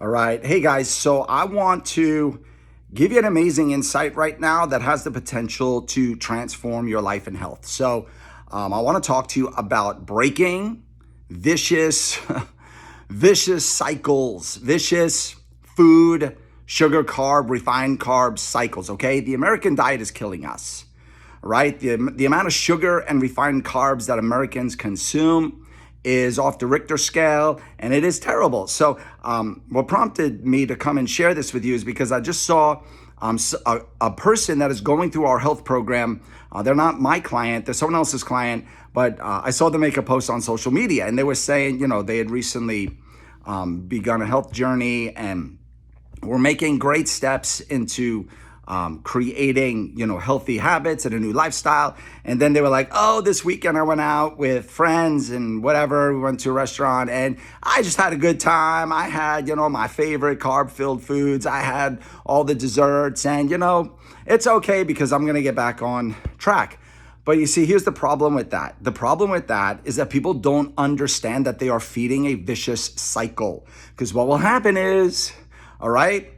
All right. Hey guys, so I want to give you an amazing insight right now that has the potential to transform your life and health. I want to talk to you about breaking vicious, vicious cycles, vicious food, sugar, carb, refined carbs cycles. Okay. The American diet is killing us, right? The amount of sugar and refined carbs that Americans consume is off the Richter scale, and it is terrible. What prompted me to come and share this with you is because I just saw a person that is going through our health program. They're not my client, they're someone else's client, but I saw them make a post on social media, and they were saying, they had recently begun a health journey and were making great steps into creating, healthy habits and a new lifestyle. And then they were like, oh, this weekend I went out with friends and whatever. We went to a restaurant and I just had a good time. I had, my favorite carb-filled foods. I had all the desserts and, it's okay because I'm going to get back on track. But you see, here's the problem with that. The problem with that is that people don't understand that they are feeding a vicious cycle. Because what will happen is, all right,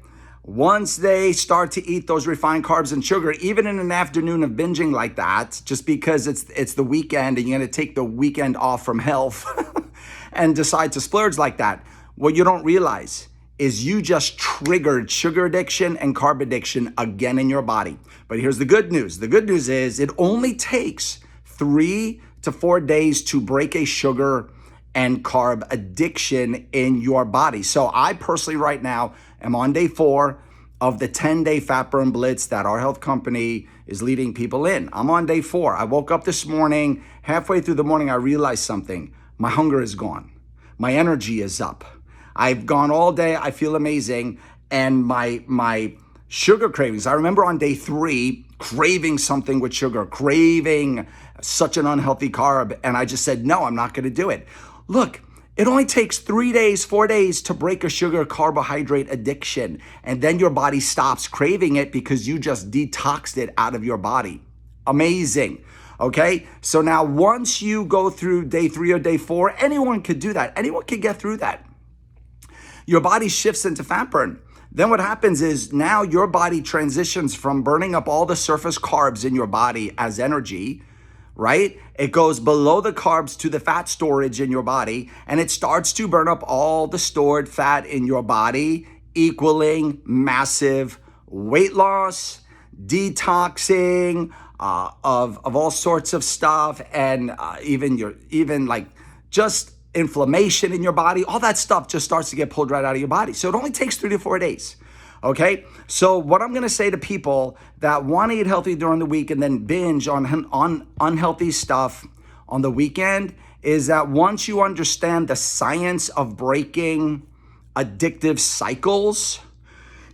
once they start to eat those refined carbs and sugar, even in an afternoon of binging like that, just because it's the weekend and you're going to take the weekend off from health and decide to splurge like that, what you don't realize is you just triggered sugar addiction and carb addiction again in your body. But here's the good news. The good news is it only takes 3 to 4 days to break a sugar and carb addiction in your body. So I personally right now am on day 4 of the 10-day fat burn blitz that our health company is leading people in. I'm on day 4. I woke up this morning, halfway through the morning, I realized something. My hunger is gone. My energy is up. I've gone all day. I feel amazing. And my sugar cravings, I remember on day 3, craving something with sugar, craving such an unhealthy carb. And I just said, no, I'm not going to do it. Look, it only takes 3 days, 4 days to break a sugar carbohydrate addiction. And then your body stops craving it because you just detoxed it out of your body. Amazing. Okay. So now once you go through day 3 or day 4, anyone could do that. Anyone can get through that. Your body shifts into fat burn. Then what happens is now your body transitions from burning up all the surface carbs in your body as energy, right? It goes below the carbs to the fat storage in your body, and it starts to burn up all the stored fat in your body, equaling massive weight loss, detoxing of all sorts of stuff, and even like just inflammation in your body. All that stuff just starts to get pulled right out of your body. So it only takes 3 to 4 days. Okay, so what I'm going to say to people that want to eat healthy during the week and then binge on unhealthy stuff on the weekend is that once you understand the science of breaking addictive cycles,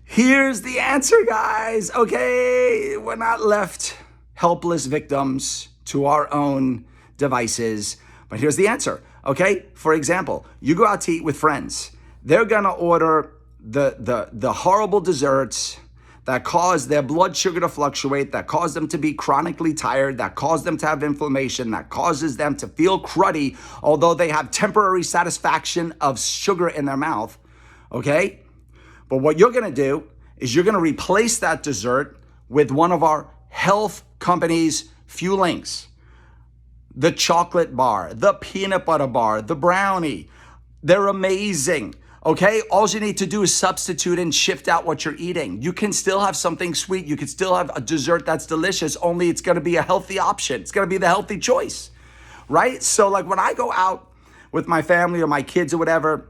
here's the answer, guys. Okay, we're not left helpless victims to our own devices, but here's the answer. Okay, for example, you go out to eat with friends. They're going to order the horrible desserts that cause their blood sugar to fluctuate, that cause them to be chronically tired, that cause them to have inflammation, that causes them to feel cruddy, although they have temporary satisfaction of sugar in their mouth, okay? But what you're gonna do is you're gonna replace that dessert with one of our health company's fuelings. The chocolate bar, the peanut butter bar, the brownie. They're amazing. Okay, all you need to do is substitute and shift out what you're eating. You can still have something sweet. You can still have a dessert that's delicious, only it's gonna be a healthy option. It's gonna be the healthy choice, right? So like when I go out with my family or my kids or whatever,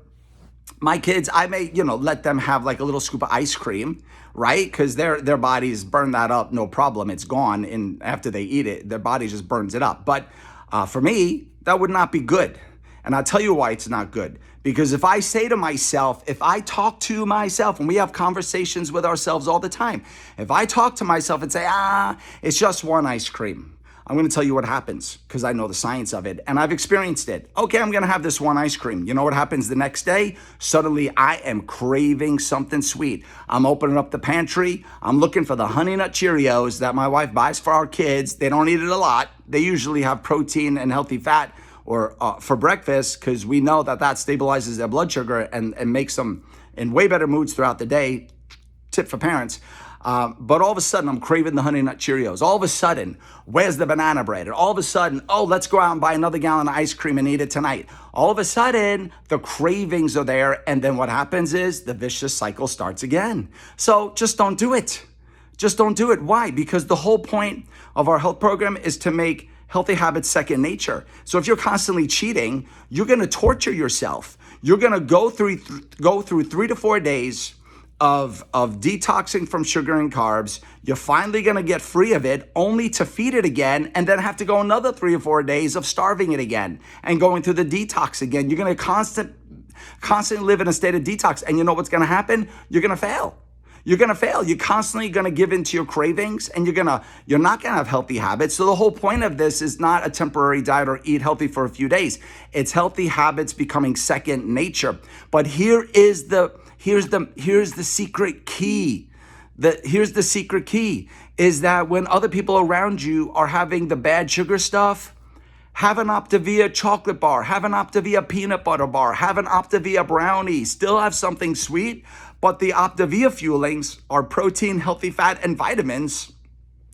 my kids, I may, let them have like a little scoop of ice cream, right? Because their bodies burn that up, no problem. It's gone, and after they eat it, their body just burns it up. But for me, that would not be good. And I'll tell you why it's not good. Because if I say to myself, if I talk to myself, and we have conversations with ourselves all the time, if I talk to myself and say, it's just one ice cream, I'm going to tell you what happens because I know the science of it and I've experienced it. Okay, I'm going to have this one ice cream. You know what happens the next day? Suddenly I am craving something sweet. I'm opening up the pantry. I'm looking for the Honey Nut Cheerios that my wife buys for our kids. They don't eat it a lot. They usually have protein and healthy fat. or for breakfast, because we know that stabilizes their blood sugar and makes them in way better moods throughout the day. Tip for parents. But all of a sudden, I'm craving the Honey Nut Cheerios. All of a sudden, where's the banana bread? And all of a sudden, oh, let's go out and buy another gallon of ice cream and eat it tonight. All of a sudden, the cravings are there. And then what happens is the vicious cycle starts again. So just don't do it. Just don't do it. Why? Because the whole point of our health program is to make healthy habits second nature. So if you're constantly cheating, you're going to torture yourself. You're going to go through 3 to 4 days of detoxing from sugar and carbs. You're finally going to get free of it, only to feed it again, and then have to go another 3 or 4 days of starving it again and going through the detox again. You're going to constantly live in a state of detox. And you know what's going to happen? You're going to fail. You're going to fail. You're constantly going to give into your cravings, and you're not going to have healthy habits. So the whole point of this is not a temporary diet or eat healthy for a few days. It's healthy habits becoming second nature. But here's the secret key. Here's the secret key is that when other people around you are having the bad sugar stuff, have an Optavia chocolate bar, have an Optavia peanut butter bar, have an Optavia brownie, still have something sweet, but the Optavia fuelings are protein, healthy fat, and vitamins,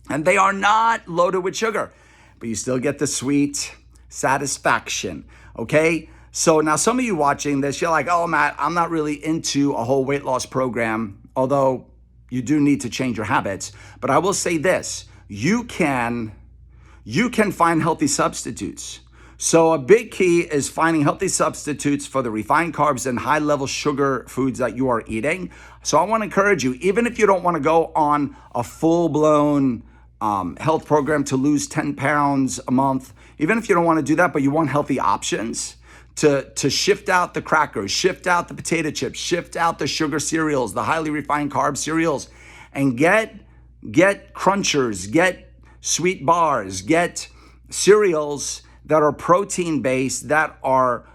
and they are not loaded with sugar, but you still get the sweet satisfaction, okay? So now some of you watching this, you're like, oh, Matt, I'm not really into a whole weight loss program, although you do need to change your habits. But I will say this, you can find healthy substitutes. So a big key is finding healthy substitutes for the refined carbs and high level sugar foods that you are eating. So I want to encourage you, even if you don't want to go on a full-blown health program to lose 10 pounds a month, even if you don't want to do that, but you want healthy options, to shift out the crackers, shift out the potato chips, shift out the sugar cereals, the highly refined carb cereals, and get crunchers, get sweet bars, get cereals that are protein-based, that are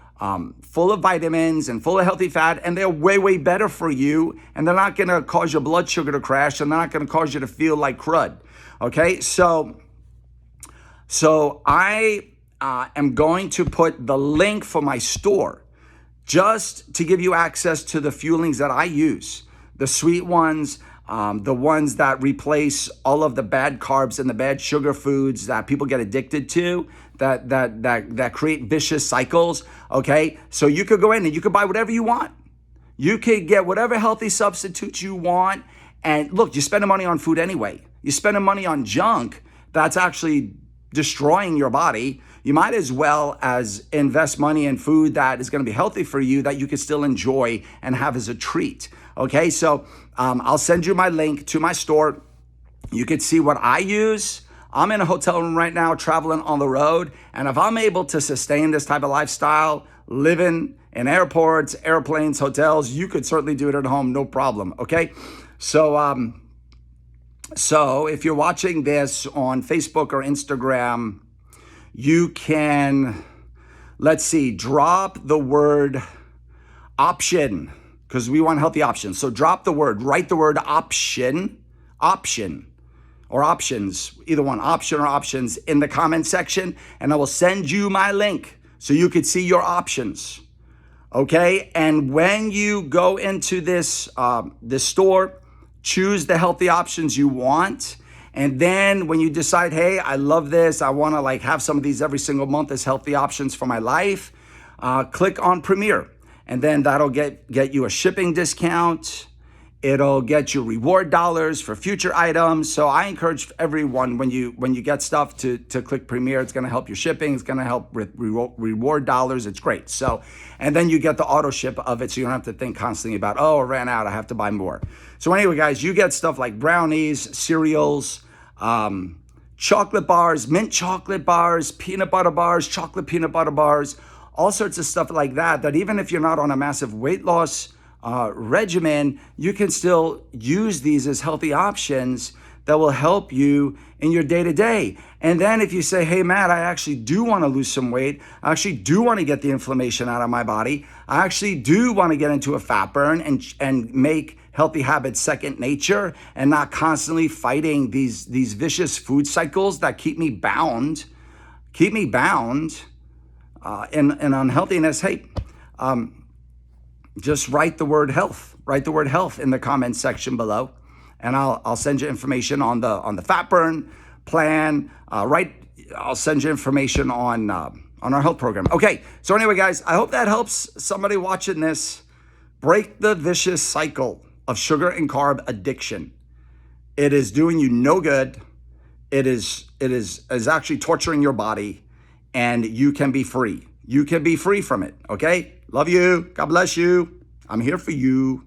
full of vitamins and full of healthy fat, and they're way, way better for you, and they're not gonna cause your blood sugar to crash, and they're not gonna cause you to feel like crud, okay? So I am going to put the link for my store just to give you access to the fuelings that I use, the sweet ones, the ones that replace all of the bad carbs and the bad sugar foods that people get addicted to, that create vicious cycles, okay? So you could go in and you could buy whatever you want. You could get whatever healthy substitutes you want. And look, you're spending money on food anyway. You're spending money on junk that's actually destroying your body. You might as well as invest money in food that is going to be healthy for you, that you can still enjoy and have as a treat. Okay, so I'll send you my link to my store. You can see what I use. I'm in a hotel room right now, traveling on the road. And if I'm able to sustain this type of lifestyle, living in airports, airplanes, hotels, you could certainly do it at home, no problem, okay? So if you're watching this on Facebook or Instagram, you can, drop the word option, because we want healthy options. So write the word option, or options, either one, option or options, in the comment section, and I will send you my link so you could see your options, okay? And when you go into this store, choose the healthy options you want. And then when you decide, hey, I love this, I want to have some of these every single month as healthy options for my life, click on Premier. And then that'll get you a shipping discount. It'll get you reward dollars for future items. So I encourage everyone, when you get stuff, to click Premier. It's going to help your shipping. It's going to help with reward dollars. It's great. So, and then you get the auto ship of it, so you don't have to think constantly about, oh, I ran out, I have to buy more. So anyway, guys, you get stuff like brownies, cereals, chocolate bars, mint chocolate bars, peanut butter bars, chocolate peanut butter bars, all sorts of stuff like that even if you're not on a massive weight loss regimen, you can still use these as healthy options that will help you in your day-to-day. And then if you say, hey, Matt, I actually do want to lose some weight, I actually do want to get the inflammation out of my body, I actually do want to get into a fat burn and make healthy habits second nature, and not constantly fighting these vicious food cycles that keep me bound, and unhealthiness, hey, just write the word health. Write the word health in the comments section below, and I'll send you information on the fat burn plan. I'll send you information on our health program. Okay, so anyway, guys, I hope that helps somebody watching this break the vicious cycle of sugar and carb addiction. It is doing you no good. It is actually torturing your body, and you can be free. You can be free from it, okay? Love you. God bless you. I'm here for you.